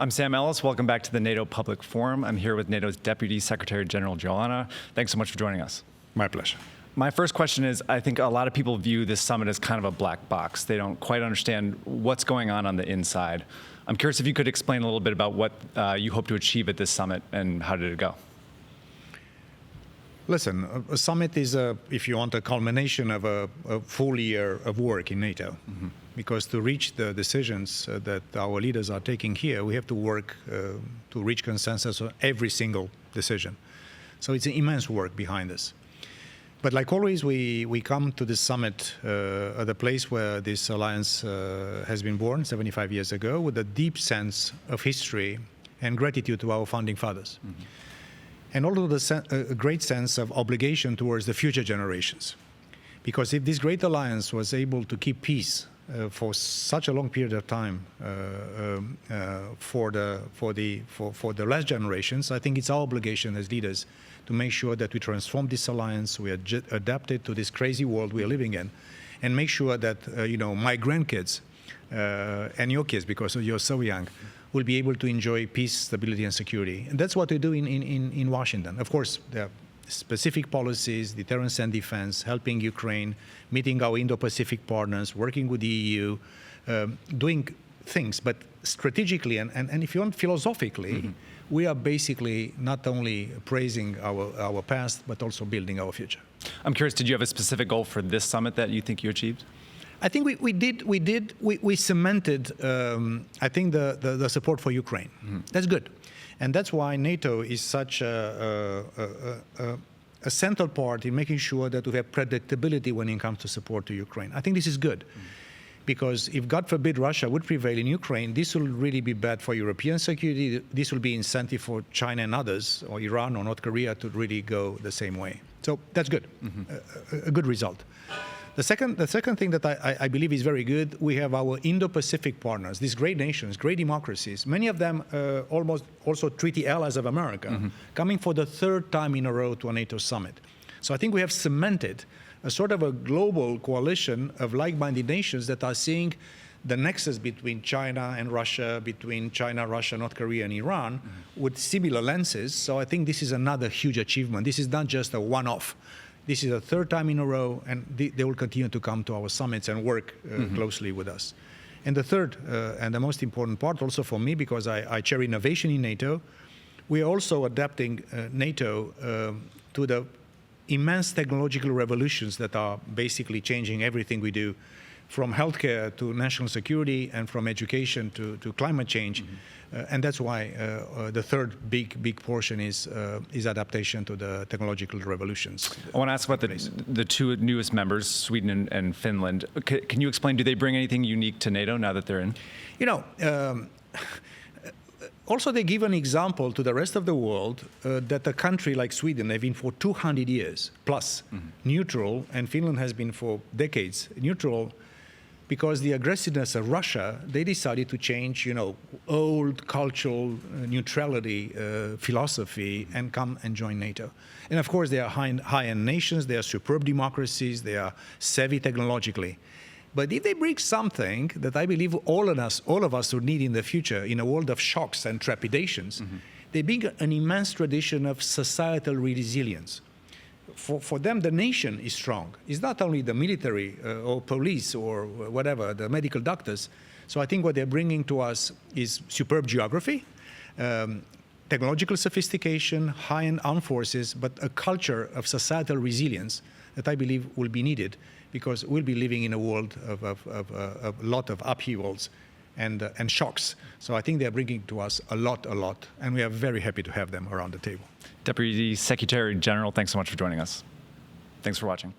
I'm Sam Ellis. Welcome back to the NATO Public Forum. I'm here with NATO's Deputy Secretary General Geoană. Thanks so much for joining us. My pleasure. My first question is, I think a lot of people view this summit as kind of a black box. They don't quite understand what's going on the inside. I'm curious if you could explain a little bit about what you hope to achieve at this summit and how did it go? Listen, a summit is, if you want, a culmination of a full year of work in NATO. Mm-hmm. Because to reach the decisions that our leaders are taking here, we have to work to reach consensus on every single decision. So it's an immense work behind us. But like always, we come to this summit at the place where this alliance has been born 75 years ago with a deep sense of history and gratitude to our founding fathers. Mm-hmm. And also a great sense of obligation towards the future generations. Because if this great alliance was able to keep peace for such a long period of time for the last generations, I think it's our obligation as leaders to make sure that we transform this alliance, we adapt it to this crazy world we are living in, and make sure that my grandkids and your kids, because you're so young, will be able to enjoy peace, stability, and security. And that's what we do in Washington. Of course, there are specific policies, deterrence and defense, helping Ukraine, meeting our Indo-Pacific partners, working with the EU, doing things, but strategically and if you want, philosophically, mm-hmm. we are basically not only praising our past, but also building our future. I'm curious, did you have a specific goal for this summit that you think you achieved? I think we cemented, I think, the support for Ukraine. Mm-hmm. That's good. And that's why NATO is such a central part in making sure that we have predictability when it comes to support to Ukraine. I think this is good. Mm-hmm. Because if, God forbid, Russia would prevail in Ukraine, this will really be bad for European security. This will be incentive for China and others, or Iran or North Korea, to really go the same way. So that's good, mm-hmm. a good result. The second thing that I believe is very good, we have our Indo-Pacific partners, these great nations, great democracies, many of them almost also treaty allies of America, mm-hmm. coming for the third time in a row to a NATO summit. So I think we have cemented a sort of a global coalition of like-minded nations that are seeing the nexus between China and Russia, between China, Russia, North Korea, and Iran, mm-hmm. with similar lenses. So I think this is another huge achievement. This is not just a one-off. This is the third time in a row, and they will continue to come to our summits and work mm-hmm. closely with us. And the third and the most important part also for me, because I chair innovation in NATO, we are also adapting NATO to the immense technological revolutions that are basically changing everything we do, from healthcare to national security and from education to climate change. Mm-hmm. And that's why the third big portion is adaptation to the technological revolutions. I want to ask about the two newest members, Sweden and Finland. Can you explain, do they bring anything unique to NATO now that they're in? Also, they give an example to the rest of the world that a country like Sweden has been for 200 years plus mm-hmm. neutral, and Finland has been for decades neutral, because the aggressiveness of Russia, they decided to change, old cultural neutrality philosophy and come and join NATO. And of course, they are high-end nations, they are superb democracies, they are savvy technologically. But if they bring something that I believe all of us would need in the future, in a world of shocks and trepidations, mm-hmm. they bring an immense tradition of societal resilience. For them, the nation is strong. It's not only the military or police or whatever, the medical doctors. So I think what they're bringing to us is superb geography, technological sophistication, high-end armed forces, but a culture of societal resilience that I believe will be needed, because we'll be living in a world of a lot of upheavals and shocks. So I think they're bringing to us a lot, and we are very happy to have them around the table. Deputy Secretary General, thanks so much for joining us. Thanks for watching.